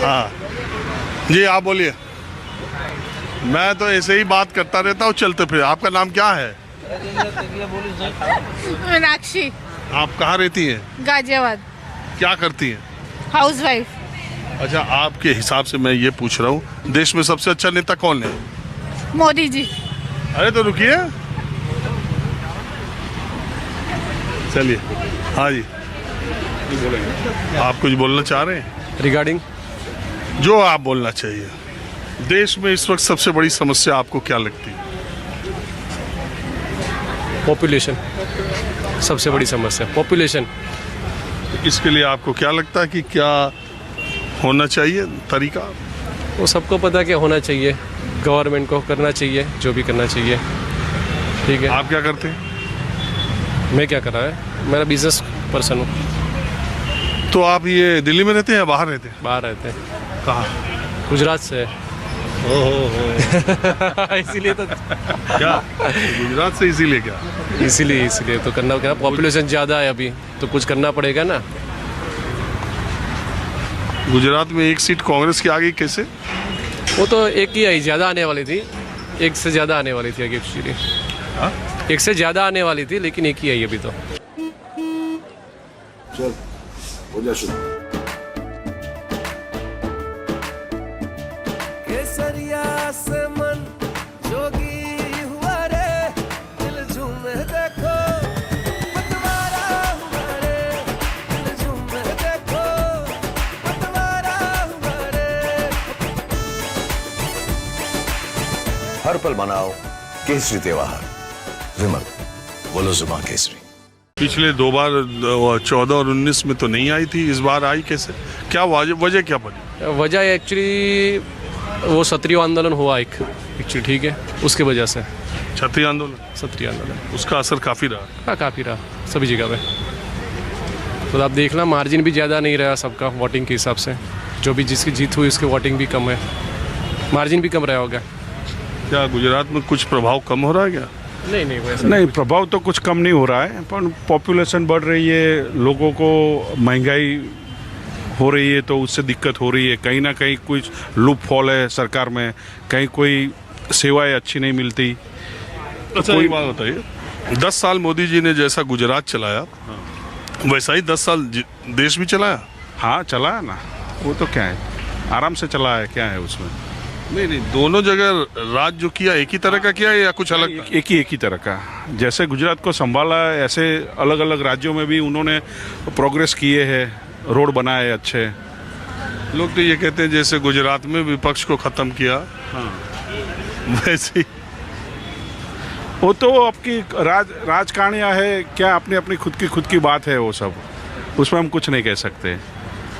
हाँ जी, आप बोलिए। मैं तो ऐसे ही बात करता रहता हूँ चलते फिर। आपका नाम क्या है? मीनाक्षी, आप कहाँ रहती हैं? गाजियाबाद, क्या करती हैं? House wife. अच्छा, आपके हिसाब से मैं ये पूछ रहा हूँ, देश में सबसे अच्छा नेता कौन है? मोदी जी। अरे तो रुकिए, चलिए। हाँ जी, आप कुछ बोलना चाह रहे हैं? रिगार्डिंग जो आप बोलना चाहिए। देश में इस वक्त सबसे बड़ी समस्या आपको क्या लगती है? पॉपुलेशन, सबसे बड़ी समस्या पॉपुलेशन। इसके लिए आपको क्या लगता है कि क्या होना चाहिए तरीका? वो सबको पता क्या होना चाहिए, गवर्नमेंट को करना चाहिए जो भी करना चाहिए। ठीक है, आप क्या करते हैं? मैं क्या कर रहा है, मेरा बिजनेस पर्सन हूँ। तो आप ये दिल्ली में रहते हैं या बाहर रहते हैं? बाहर रहते हैं, कहाँ? गुजरात से है। इसीलिए तो क्या गुजरात से? इसीलिए क्या? इसीलिए तो करना क्या, पॉपुलेशन ज़्यादा है अभी तो कुछ करना पड़ेगा ना। गुजरात में एक सीट कांग्रेस की आ गई, कैसे? वो तो एक ही आई, ज़्यादा आने वाली थी, एक से ज़्यादा आने वाली थी एक्चुअली। हाँ? एक से ज़्यादा आने वाली थी लेकिन एक ही आई अभी तो। चल हो जा शुरू। केसरिया से मन जोगी हुआ रे, दिल झूमे देखो पतवारा हुआ रे, दिल झूमे देखो पतवारा हुआ रे। हर पल मनाओ केसरी त्योहार। विमल, बोलो जुबान केसरी। पिछले दो बार 14 और 19 में तो नहीं आई थी, इस बार आई कैसे? क्या वजह क्या बनी? वजह एक्चुअली वो क्षत्रिय आंदोलन हुआ एक एक्चुअली, ठीक है, उसके वजह से। क्षत्रिय आंदोलन, क्षत्रिय आंदोलन, उसका असर काफी रहा। हाँ काफ़ी रहा सभी जगह पे। तो आप देखना मार्जिन भी ज़्यादा नहीं रहा सबका वोटिंग के हिसाब से, जो भी जिसकी जीत हुई उसकी वोटिंग भी कम है, मार्जिन भी कम रहा होगा। क्या गुजरात में कुछ प्रभाव कम हो रहा है क्या? नहीं वैसा नहीं, प्रभाव तो कुछ कम नहीं हो रहा है, पर पॉपुलेशन बढ़ रही है, लोगों को महंगाई हो रही है तो उससे दिक्कत हो रही है। कहीं ना कहीं कुछ लूप फॉल है सरकार में, कहीं कोई सेवाएं अच्छी नहीं मिलती। अच्छा, एक बात बताइए, 10 साल मोदी जी ने जैसा गुजरात चलाया वैसा ही 10 साल देश भी चलाया? हाँ चला है ना, वो तो क्या है, आराम से चला है, क्या है उसमें। नहीं, दोनों जगह राज जो किया एक ही तरह का किया या कुछ अलग था? एक ही तरह का। जैसे गुजरात को संभाला ऐसे अलग अलग राज्यों में भी उन्होंने प्रोग्रेस किए हैं, रोड बनाए अच्छे। लोग तो ये कहते हैं जैसे गुजरात में विपक्ष को खत्म किया, हाँ वैसे ही। वो तो आपकी राजकारणियाँ है, क्या अपनी अपनी खुद की बात है, वो सब उसमें हम कुछ नहीं कह सकते,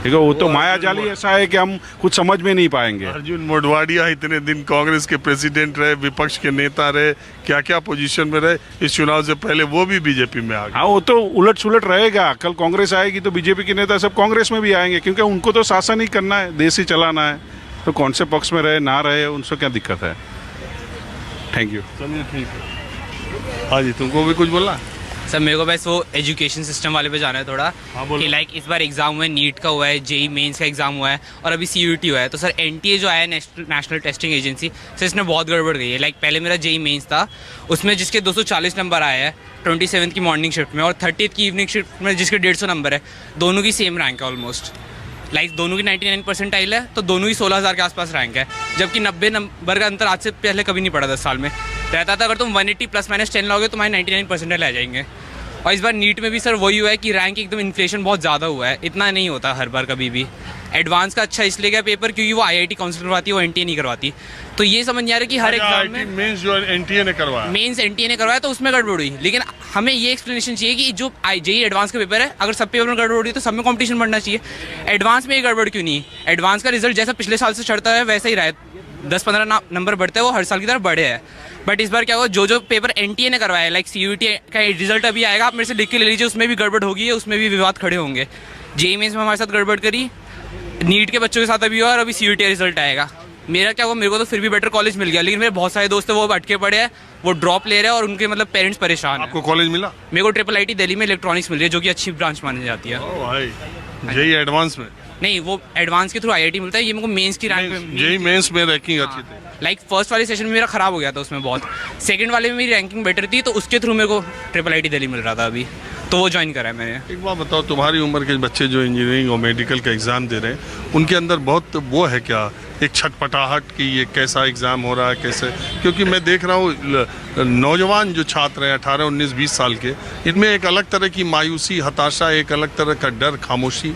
ठीक है। वो तो माया जाली ऐसा है कि हम कुछ समझ में नहीं पाएंगे। अर्जुन मोढवाडिया इतने दिन कांग्रेस के प्रेसिडेंट रहे, विपक्ष के नेता रहे, क्या क्या पोजीशन में रहे, इस चुनाव से पहले वो भी बीजेपी में आ गए। हाँ, वो तो उलट सुलट रहेगा। कल कांग्रेस आएगी तो बीजेपी के नेता सब कांग्रेस में भी आएंगे, क्योंकि उनको तो शासन ही करना है, देश ही चलाना है, तो कौन से पक्ष में रहे ना रहे उनसे क्या दिक्कत है। Thank you. चलिए ठीक है। हाँ जी, तुमको भी कुछ बोलना? सर मेरे को बस वो एजुकेशन सिस्टम वाले पे जाना है थोड़ा। हाँ, बोलो। कि लाइक इस बार एग्जाम हुआ है, नीट का हुआ है, जेई मेंस का एग्जाम हुआ है और अभी सीयूईटी हुआ है। तो सर एनटीए जो आया है, नेशनल टेस्टिंग एजेंसी, सर इसने बहुत गड़बड़ गई है। लाइक पहले मेरा जेई मेंस था, उसमें जिसके 240 नंबर आया है 27 की मॉर्निंग शिफ्ट में और 30 की इवनिंग शिफ्ट में जिसके 150 नंबर है, दोनों की सेम रैंक है ऑलमोस्ट। लाइक दोनों की 99 परसेंटाइल है, तो दोनों ही 16,000 के आसपास रैंक है, जबकि 90 नंबर का अंतर आज से पहले कभी नहीं पड़ा 10 साल में रहता था। अगर तुम 180 +- 10 लाओगे तो तुम्हारे 99 परसेंटाइल आ जाएंगे। और इस बार नीट में भी सर वही हुआ है कि रैंक एकदम इन्फ्लेशन बहुत ज़्यादा हुआ है, इतना नहीं होता हर बार कभी भी। एडवांस का अच्छा इसलिए गया पेपर क्योंकि वो आईआईटी काउंसिल करवाती है, वो एनटीए नहीं करवाती। तो ये समझ नहीं आ रहा कि हर एग्जाम में मेंस जो एनटीए ने करवाया, मेंस एनटीए ने करवाया तो उसमें गड़बड़ हुई। लेकिन हमें ये एक्सप्लेनेशन चाहिए कि जो जेई एडवांस का पेपर है, अगर सब पेपर में गड़बड़ हो रही है तो सब में कॉम्पिटिशन बढ़ना चाहिए। एडवांस में ये गड़बड़ क्यों नहीं? एडवांस का रिजल्ट जैसा पिछले साल से चढ़ता है वैसा ही रहा है, 10-15 नंबर बढ़ते हैं, वो हर साल की तरफ बढ़े हैं। बट इस बार क्या हुआ, जो पेपर एनटीए ने करवाया है, लाइक सीयूईटी का रिजल्ट अभी आएगा, आप मेरे से लिख के ले लीजिए, उसमें भी गड़बड़ होगी, उसमें भी विवाद खड़े होंगे। जेई मेंस में हमारे साथ गड़बड़ करी, नीट के बच्चों के साथ अभी हुआ और अभी सीयूईटी का रिजल्ट आएगा। मेरा क्या हुआ, मेरे को तो फिर भी बेटर कॉलेज मिल गया, लेकिन मेरे बहुत सारे दोस्त हैं वो अटके पड़े हैं, वो ड्रॉप ले रहे हैं और उनके मतलब पेरेंट्स परेशान हैं। आपको कॉलेज मिला? मेरे को IIIT दिल्ली में इलेक्ट्रॉनिक्स मिल रही है, जो कि अच्छी ब्रांच मानी जाती है। ओ भाई, जेई एडवांस में? नहीं, वो एडवांस के थ्रू आईआईटी मिलता है, ये मेरे को मेंस की रैंक जेई मेंस में रैंकिंग अच्छी थी। लाइक फर्स्ट वाले सेशन में मेरा खराब हो गया था उसमें बहुत, सेकंड वाले में मेरी रैंकिंग बेटर थी, तो उसके थ्रू मेरे को ट्रिपल आईटी दिल्ली मिल रहा था अभी, तो वो ज्वाइन करा है मैंने। एक बात बताओ, तुम्हारी उम्र के बच्चे जो इंजीनियरिंग और मेडिकल का एग्ज़ाम दे रहे हैं, उनके अंदर बहुत वो है क्या, एक छटपटाहट कि ये कैसा एग्ज़ाम हो रहा है कैसे? क्योंकि मैं देख रहा हूँ नौजवान जो छात्र हैं 18, 19, 20 साल के, इनमें एक अलग तरह की मायूसी, हताशा, एक अलग तरह का डर, खामोशी।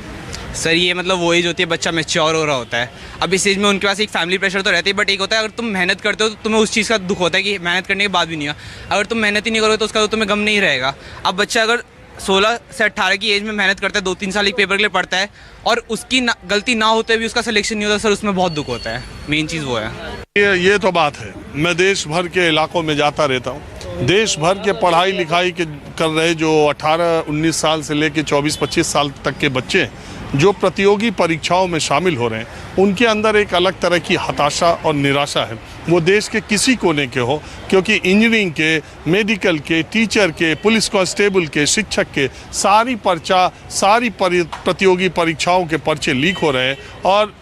सर ये मतलब वो एज होती है बच्चा मैच्योर हो रहा होता है, अब इस एज में उनके पास एक फैमिली प्रेशर तो रहता है, बट एक होता है अगर तुम मेहनत करते हो तो तुम्हें उस चीज़ का दुख होता है कि मेहनत करने के बाद भी नहीं हुआ, अगर तुम मेहनत ही नहीं करोगे तो उसका तो तुम्हें गम नहीं रहेगा। अब बच्चा अगर 16 से 18 की एज में मेहनत करता है, 2-3 साल एक पेपर के लिए पढ़ता है, और उसकी गलती ना होते भी उसका सिलेक्शन नहीं होता, सर उसमें बहुत दुख होता है, मेन चीज़ वो है। ये तो बात है। मैं देश भर के इलाकों में जाता रहता हूँ, देश भर के पढ़ाई लिखाई के कर रहे जो 18-19 साल से लेके 24-25 साल तक के बच्चे जो प्रतियोगी परीक्षाओं में शामिल हो रहे हैं, उनके अंदर एक अलग तरह की हताशा और निराशा है। वो देश के किसी कोने के हो, क्योंकि इंजीनियरिंग के, मेडिकल के, टीचर के, पुलिस कांस्टेबल के, शिक्षक के सारी प्रतियोगी परीक्षाओं के पर्चे लीक हो रहे हैं, और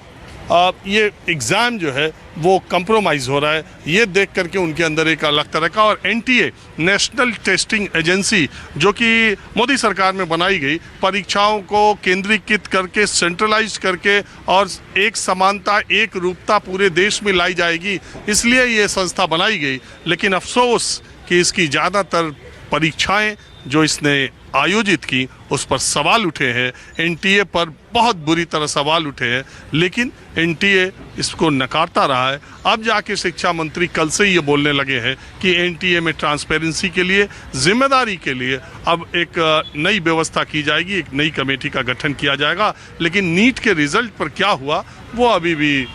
ये एग्ज़ाम जो है वो कंप्रोमाइज़ हो रहा है। ये देख करके उनके अंदर एक अलग तरह का, और एनटीए नेशनल टेस्टिंग एजेंसी जो कि मोदी सरकार में बनाई गई, परीक्षाओं को केंद्रीकृत करके, सेंट्रलाइज करके, और एक समानता, एक रूपता पूरे देश में लाई जाएगी, इसलिए ये संस्था बनाई गई। लेकिन अफसोस कि इसकी ज़्यादातर परीक्षाएं जो इसने आयोजित की उस पर सवाल उठे हैं, एनटीए पर बहुत बुरी तरह सवाल उठे हैं, लेकिन एनटीए इसको नकारता रहा है। अब जाके शिक्षा मंत्री कल से ये बोलने लगे हैं कि एनटीए में ट्रांसपेरेंसी के लिए, जिम्मेदारी के लिए अब एक नई व्यवस्था की जाएगी, एक नई कमेटी का गठन किया जाएगा। लेकिन नीट के रिजल्ट पर क्या हुआ वो अभी भी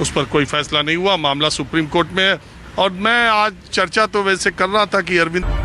उस पर कोई फैसला नहीं हुआ, मामला सुप्रीम कोर्ट में है। और मैं आज चर्चा तो वैसे कर रहा था कि अरविंद